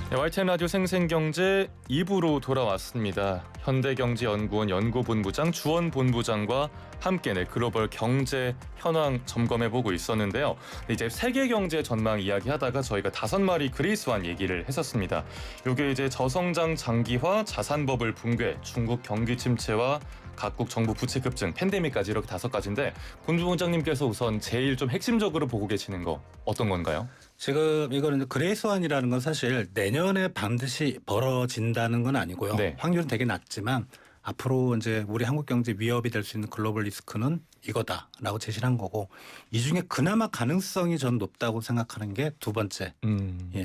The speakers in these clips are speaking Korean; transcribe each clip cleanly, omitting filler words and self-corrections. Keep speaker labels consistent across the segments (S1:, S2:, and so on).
S1: 네, YTN 라디오 생생경제 2부로 돌아왔습니다. 현대경제연구원 연구본부장 주원 본부장과 함께 글로벌 경제 현황 점검해보고 있었는데요. 이제 세계 경제 전망 이야기하다가 저희가 5마리 그레이스완 얘기를 했었습니다. 이게 이제 저성장 장기화, 자산버블 붕괴, 중국 경기 침체와 각국 정부 부채 급증, 팬데믹까지 이렇게 5가지인데 본부장님께서 우선 제일 좀 핵심적으로 보고 계시는 거 어떤 건가요?
S2: 지금 이거는 그레이스완이라는 건 사실 내년에 반드시 벌어진다는 건 아니고요.
S1: 네.
S2: 확률은 되게 낮지만 앞으로 이제 우리 한국 경제 위협이 될 수 있는 글로벌 리스크는 이거다라고 제시를 한 거고, 이 중에 그나마 가능성이 전 높다고 생각하는 게 두 번째,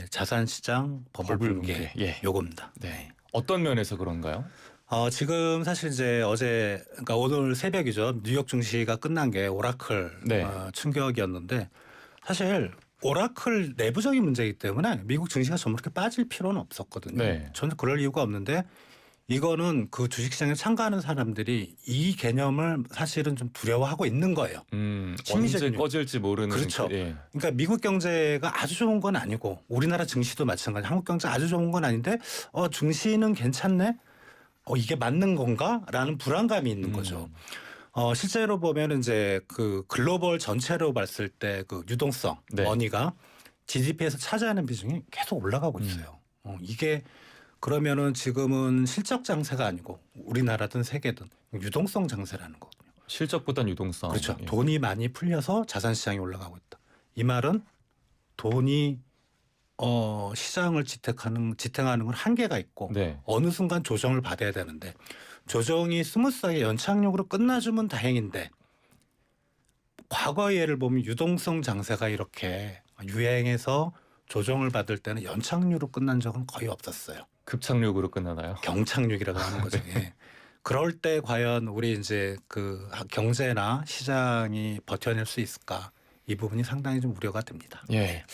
S2: 자산 시장 버블 붕괴, 요겁니다.
S1: 네. 어떤 면에서 그런가요?
S2: 지금 사실 이제 어제, 그러니까 오늘 새벽이죠. 뉴욕 증시가 끝난 게 오라클
S1: 네.
S2: 충격이었는데, 사실 오라클 내부적인 문제이기 때문에 미국 증시가 전부 그렇게 빠질 필요는 없었거든요.
S1: 네.
S2: 저는 그럴 이유가 없는데, 이거는 그 주식시장에 참가하는 사람들이 이 개념을 사실은 좀 두려워하고 있는 거예요.
S1: 언제 꺼질지 모르는.
S2: 그렇죠.
S1: 예.
S2: 그러니까 미국 경제가 아주 좋은 건 아니고 우리나라 증시도 마찬가지. 한국 경제 아주 좋은 건 아닌데 증시는 괜찮네? 이게 맞는 건가? 라는 불안감이 있는 거죠. 실제로 보면 이제 그 글로벌 전체로 봤을 때 그 유동성,
S1: 네.
S2: 머니가 GDP에서 차지하는 비중이 계속 올라가고 있어요. 이게 그러면은 지금은 실적 장세가 아니고 우리나라든 세계든 유동성 장세라는 거거든요.
S1: 실적보단 유동성.
S2: 그렇죠.
S1: 예.
S2: 돈이 많이 풀려서 자산 시장이 올라가고 있다. 이 말은 돈이 시장을 지탱하는 건 한계가 있고,
S1: 네.
S2: 어느 순간 조정을 받아야 되는데 조정이 스무스하게 연착륙으로 끝나주면 다행인데, 과거의 예를 보면 유동성 장세가 이렇게 유행해서 조정을 받을 때는 연착륙으로 끝난 적은 거의 없었어요.
S1: 급착륙으로 끝나나요?
S2: 경착륙이라고 하는 거죠.
S1: 네.
S2: 예. 그럴 때 과연 우리 이제 그 경제나 시장이 버텨낼 수 있을까? 이 부분이 상당히 좀 우려가 됩니다.
S1: 예.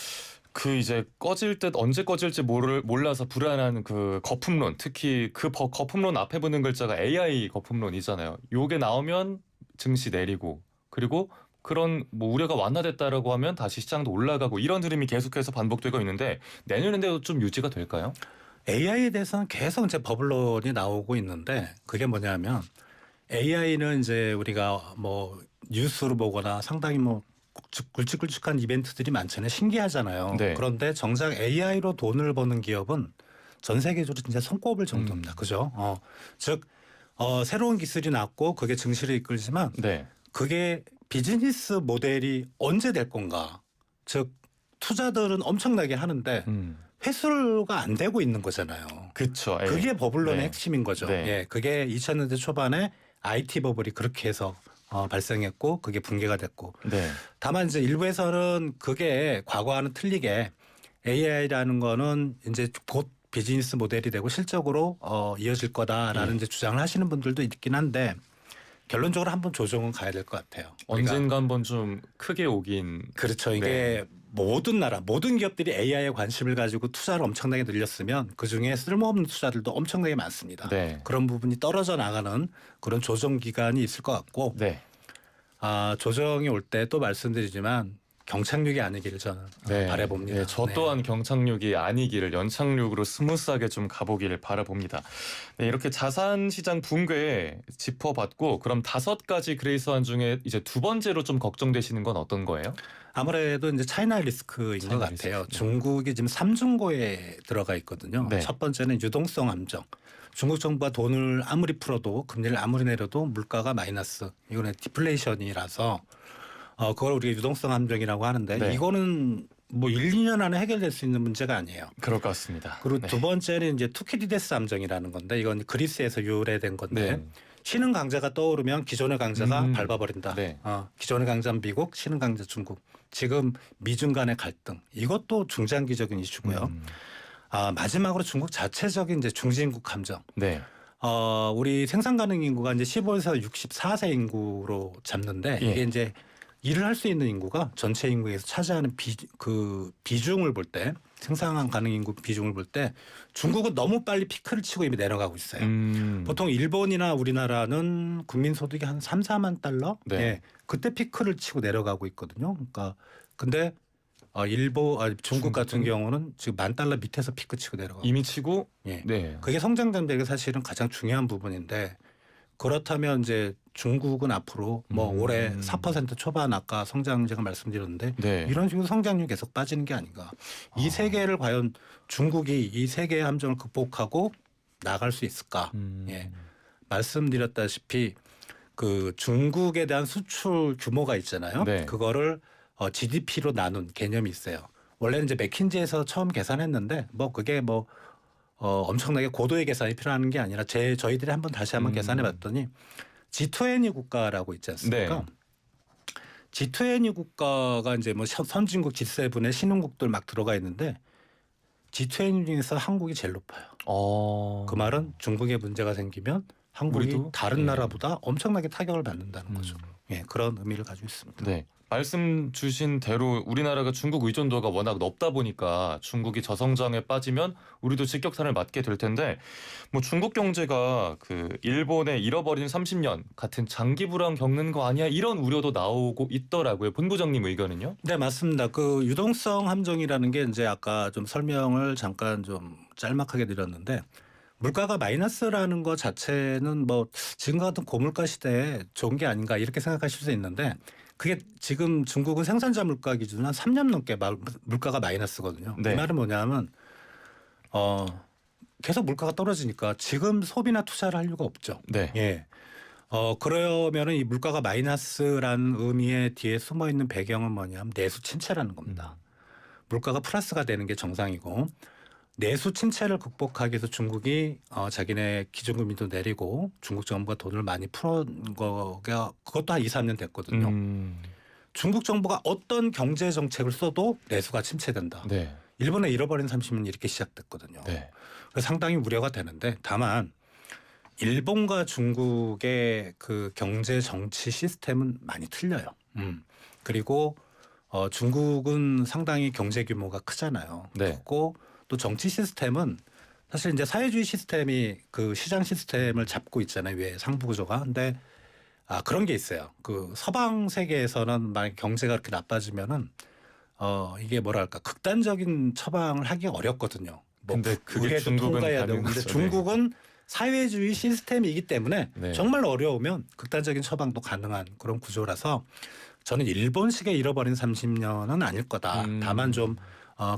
S1: 그 이제 꺼질 듯 언제 꺼질지 몰라서 불안한 그 거품론, 특히 그 거품론 앞에 붙는 글자가 AI 거품론이잖아요. 요게 나오면 증시 내리고, 그리고 그런 뭐 우려가 완화됐다라고 하면 다시 시장도 올라가고, 이런 흐름이 계속해서 반복되고 있는데 내년에도 좀 유지가 될까요?
S2: AI에 대해서는 계속 이제 버블론이 나오고 있는데, 그게 뭐냐면 AI는 이제 우리가 뭐 뉴스로 보거나 상당히 뭐 굵직굵직한 이벤트들이 많잖아요. 신기하잖아요.
S1: 네.
S2: 그런데 정작 AI로 돈을 버는 기업은 전 세계적으로 진짜 손꼽을 정도입니다. 그죠? 즉 새로운 기술이 나왔고 그게 증시를 이끌지만
S1: 네.
S2: 그게 비즈니스 모델이 언제 될 건가? 즉 투자들은 엄청나게 하는데 회수가 안 되고 있는 거잖아요.
S1: 그렇죠.
S2: 그게 버블론의
S1: 네.
S2: 핵심인 거죠.
S1: 네.
S2: 예, 그게 2000년대 초반에 IT 버블이 그렇게 해서 발생했고 그게 붕괴가 됐고.
S1: 네.
S2: 다만 이제 일부에서는 그게 과거와는 틀리게 AI라는 거는 이제 곧 비즈니스 모델이 되고 실적으로 이어질 거다라는 이제 주장을 하시는 분들도 있긴 한데, 결론적으로 한번 조정은 가야 될 것 같아요.
S1: 언젠가 한번 좀 크게 오긴.
S2: 그렇죠. 이게 모든 나라, 모든 기업들이 AI에 관심을 가지고 투자를 엄청나게 늘렸으면 그중에 쓸모없는 투자들도 엄청나게 많습니다.
S1: 네.
S2: 그런 부분이 떨어져 나가는 그런 조정 기간이 있을 것 같고,
S1: 네.
S2: 조정이 올 때 또 말씀드리지만 경착륙이 아니기를 저는 바라봅니다.
S1: 네, 저 또한 경착륙이 아니기를, 연착륙으로 스무스하게 좀 가보기를 바라봅니다. 네, 이렇게 자산 시장 붕괴 짚어봤고, 그럼 5가지 그레이스완 중에 이제 두 번째로 좀 걱정되시는 건 어떤 거예요?
S2: 아무래도 이제 차이나 리스크인 것 같아요.
S1: 리스크.
S2: 중국이 지금 3중고에 들어가 있거든요.
S1: 네.
S2: 첫 번째는 유동성 함정. 중국 정부가 돈을 아무리 풀어도, 금리를 아무리 내려도 물가가 마이너스. 이거는 디플레이션이라서 그걸 우리가 유동성 함정이라고 하는데,
S1: 네.
S2: 이거는 뭐 1, 2년 안에 해결될 수 있는 문제가 아니에요.
S1: 그럴 것 같습니다.
S2: 그리고 두 번째는 이제 투키디데스 함정이라는 건데, 이건 그리스에서 유래된 건데, 신흥 강자가 떠오르면 기존의 강자가 밟아버린다.
S1: 네.
S2: 기존의 강자는 미국, 신흥 강자 중국. 지금 미중 간의 갈등, 이것도 중장기적인 이슈고요. 마지막으로 중국 자체적인 이제 중진국 함정.
S1: 네.
S2: 우리 생산 가능 인구가 이제 15에서 64세 인구로 잡는데, 이게 이제 일을 할 수 있는 인구가 전체 인구에서 차지하는 비중을 볼 때, 생산 가능 인구 비중을 볼 때 중국은 너무 빨리 피크를 치고 이미 내려가고 있어요. 보통 일본이나 우리나라는 국민 소득이 한 3, 4만 달러?
S1: 네.
S2: 예, 그때 피크를 치고 내려가고 있거든요. 그러니까 근데 중국 같은
S1: 중국은?
S2: 경우는 지금 $10,000 밑에서 피크 치고 내려가고
S1: 이미 치고
S2: 예.
S1: 네.
S2: 그게 성장 전략이 사실은 가장 중요한 부분인데 그렇다면 이제 중국은 앞으로 뭐 올해 4% 초반 아까 성장률 말씀드렸는데
S1: 네.
S2: 이런 식으로 성장률이 계속 빠지는 게 아닌가. 이 세계를 과연 중국이 이 세계의 함정을 극복하고 나갈 수 있을까. 예. 말씀드렸다시피 그 중국에 대한 수출 규모가 있잖아요.
S1: 네.
S2: 그거를 GDP로 나눈 개념이 있어요. 원래는 이제 맥킨지에서 처음 계산했는데 뭐 그게 뭐 엄청나게 고도의 계산이 필요한 게 아니라 저희들이 다시 한번 계산해 봤더니 G20 국가라고 있지 않습니까?
S1: 네.
S2: G20 국가가 이제 뭐 선진국 G7의 신흥국들 막 들어가 있는데 G20 중에서 한국이 제일 높아요. 그 말은 중국에 문제가 생기면 한국이
S1: 우리도?
S2: 다른
S1: 예.
S2: 나라보다 엄청나게 타격을 받는다는 거죠. 예, 그런 의미를 가지고 있습니다.
S1: 네. 말씀 주신 대로 우리나라가 중국 의존도가 워낙 높다 보니까 중국이 저성장에 빠지면 우리도 직격탄을 맞게 될 텐데 뭐 중국 경제가 그 일본의 잃어버린 30년 같은 장기 불황 겪는 거 아니야 이런 우려도 나오고 있더라고요. 본부장님 의견은요?
S2: 네, 맞습니다. 그 유동성 함정이라는 게 이제 아까 좀 설명을 잠깐 좀 짤막하게 드렸는데 물가가 마이너스라는 것 자체는 뭐 지금 같은 고물가 시대에 좋은 게 아닌가 이렇게 생각하실 수 있는데 그게 지금 중국은 생산자 물가 기준으로 한 3년 넘게 물가가 마이너스거든요.
S1: 네.
S2: 이 말은 뭐냐면 계속 물가가 떨어지니까 지금 소비나 투자를 할 이유가 없죠.
S1: 네.
S2: 예. 그러면은 이 물가가 마이너스라는 의미의 뒤에 숨어 있는 배경은 뭐냐면 내수 침체라는 겁니다. 물가가 플러스가 되는 게 정상이고 내수 침체를 극복하기 위해서 중국이 자기네 기준금리도 내리고 중국 정부가 돈을 많이 풀은 거가 그것도 한 2, 3년 됐거든요. 중국 정부가 어떤 경제 정책을 써도 내수가 침체된다.
S1: 네.
S2: 일본의 잃어버린 30년 이렇게 시작됐거든요.
S1: 네.
S2: 그래서 상당히 우려가 되는데 다만 일본과 중국의 그 경제 정치 시스템은 많이 틀려요. 그리고 중국은 상당히 경제 규모가 크잖아요.
S1: 네.
S2: 그리고 또 정치 시스템은 사실 이제 사회주의 시스템이 그 시장 시스템을 잡고 있잖아요. 왜 상부 구조가. 근데 그런 게 있어요. 그 서방 세계에서는 만약 경제가 그렇게 나빠지면은 이게 뭐랄까 극단적인 처방을 하기 어렵거든요.
S1: 근데 그게
S2: 의회도
S1: 중국은
S2: 통과해야 되고.
S1: 가능하죠.
S2: 근데 중국은 사회주의 시스템이기 때문에
S1: 네.
S2: 정말 어려우면 극단적인 처방도 가능한 그런 구조라서 저는 일본식의 잃어버린 30년은 아닐 거다. 다만 좀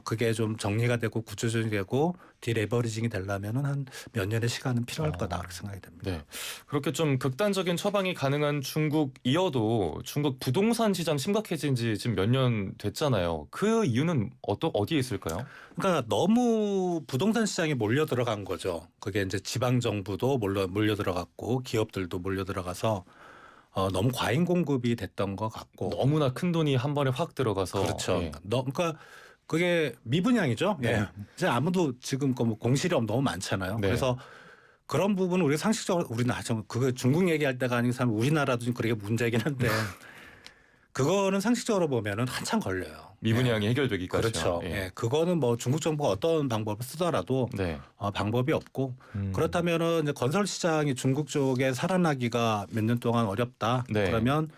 S2: 그게 좀 정리가 되고 구조조정이 되고 디레버리징이 되려면은 한 몇 년의 시간은 필요할 거다 그렇게 생각이 됩니다.
S1: 네. 그렇게 좀 극단적인 처방이 가능한 중국이어도 중국 부동산 시장 심각해진 지 지금 몇 년 됐잖아요. 그 이유는 어디에 있을까요?
S2: 그러니까 너무 부동산 시장에 몰려 들어간 거죠. 그게 이제 지방 정부도 몰려 들어갔고 기업들도 몰려 들어가서 너무 과잉 공급이 됐던 것 같고
S1: 너무나 큰 돈이 한 번에 확 들어가서
S2: 그렇죠.
S1: 예.
S2: 그러니까 그게 미분양이죠.
S1: 네.
S2: 예. 이제 아무도 지금 뭐 공실이 너무 많잖아요.
S1: 네.
S2: 그래서 그런 부분은 우리가 상식적으로 우리는 그거 중국 얘기할 때가 아니고 사실 우리나라도 좀 그렇게 문제이긴 한데 그거는 상식적으로 보면은 한참 걸려요.
S1: 미분양이 해결되기까지요.
S2: 그렇죠.
S1: 예.
S2: 예. 그거는 뭐 중국 정부가 어떤 방법을 쓰더라도
S1: 네.
S2: 방법이 없고 그렇다면은 이제 건설 시장이 중국 쪽에 살아나기가 몇 년 동안 어렵다.
S1: 네.
S2: 그러면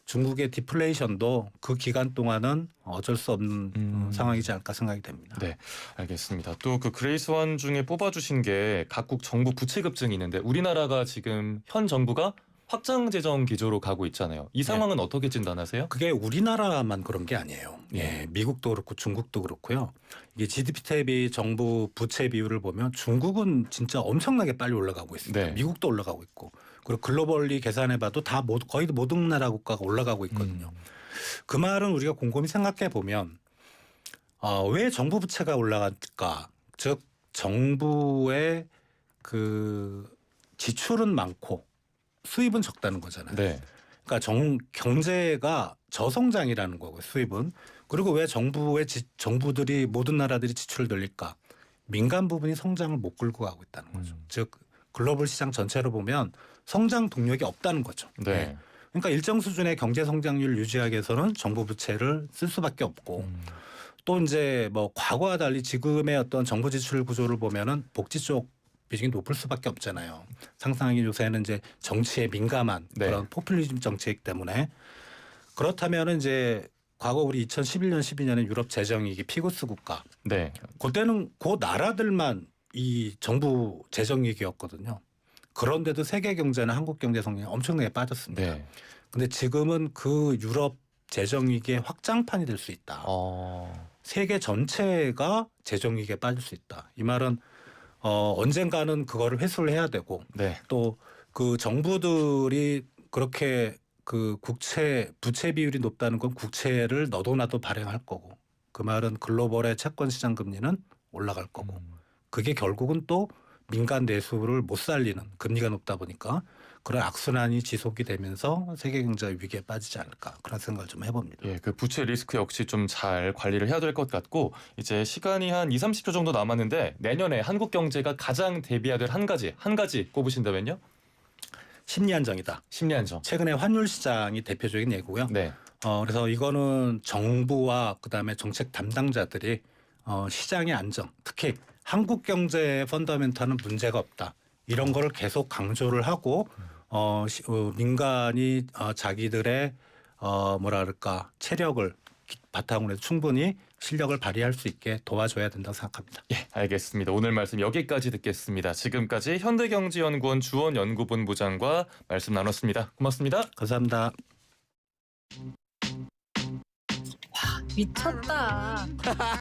S2: 중국의 디플레이션도 그 기간 동안은 어쩔 수 없는 상황이지 않을까 생각이 됩니다.
S1: 네, 알겠습니다. 또 그 그레이스 원 중에 뽑아주신 게 각국 정부 부채 급증이 있는데 우리나라가 지금 현 정부가 확장 재정 기조로 가고 있잖아요. 이 상황은 어떻게 진단하세요?
S2: 그게 우리나라만 그런 게 아니에요.
S1: 예.
S2: 예, 미국도 그렇고 중국도 그렇고요. 이게 GDP 대비 정부 부채 비율을 보면 중국은 진짜 엄청나게 빨리 올라가고 있습니다.
S1: 네.
S2: 미국도 올라가고 있고 그리고 글로벌리 계산해봐도 다 거의 모든 나라 국가가 올라가고 있거든요. 그 말은 우리가 곰곰이 생각해 보면 왜 정부 부채가 올라갈까? 즉 정부의 그 지출은 많고 수입은 적다는 거잖아요.
S1: 네.
S2: 그러니까 경제가 저성장이라는 거고 수입은. 그리고 왜 정부들이 모든 나라들이 지출을 늘릴까? 민간 부분이 성장을 못 끌고 가고 있다는 거죠. 즉 글로벌 시장 전체로 보면 성장 동력이 없다는 거죠.
S1: 네.
S2: 그러니까 일정 수준의 경제 성장률 유지하기 위해서는 정부 부채를 쓸 수밖에 없고 또 이제 뭐 과거와 달리 지금의 어떤 정부 지출 구조를 보면은 복지 쪽 비중이 높을 수밖에 없잖아요. 상상하기 요새는 이제 정치에 민감한
S1: 네.
S2: 그런 포퓰리즘 정치이기 때문에 그렇다면은 이제 과거 우리 2011년, 12년에 유럽 재정위기 피구스 국가
S1: 네.
S2: 그때는 그 나라들만 이 정부 재정위기였거든요. 그런데도 세계 경제나 한국 경제 성장이 엄청나게 빠졌습니다.
S1: 네.
S2: 근데 지금은 그 유럽 재정위기의 확장판이 될 수 있다. 세계 전체가 재정위기에 빠질 수 있다. 이 말은 언젠가는 그거를 회수를 해야 되고
S1: 네.
S2: 또 그 정부들이 그렇게 그 부채 비율이 높다는 건 국채를 너도 나도 발행할 거고 그 말은 글로벌의 채권 시장 금리는 올라갈 거고 그게 결국은 또 민간 내수를 못 살리는 금리가 높다 보니까 그런 악순환이 지속이 되면서 세계 경제 위기에 빠지지 않을까 그런 생각을 좀 해봅니다.
S1: 예, 그 부채 리스크 역시 좀 잘 관리를 해야 될 것 같고 이제 시간이 한 2~30초 정도 남았는데 내년에 한국 경제가 가장 대비해야 될 한 가지 꼽으신다면요?
S2: 심리 안정이다.
S1: 심리 안정.
S2: 최근에 환율 시장이 대표적인 예고요.
S1: 네.
S2: 그래서 이거는 정부와 그다음에 정책 담당자들이 시장의 안정, 특히 한국 경제의 펀더멘탈은 문제가 없다. 이런 거를 계속 강조를 하고 민간이 자기들의 체력을 바탕으로 해서 충분히 실력을 발휘할 수 있게 도와줘야 된다고 생각합니다.
S1: 예, 알겠습니다. 오늘 말씀 여기까지 듣겠습니다. 지금까지 현대경제연구원 주원 연구본부장과 말씀 나눴습니다. 고맙습니다.
S2: 감사합니다.
S3: 미쳤다.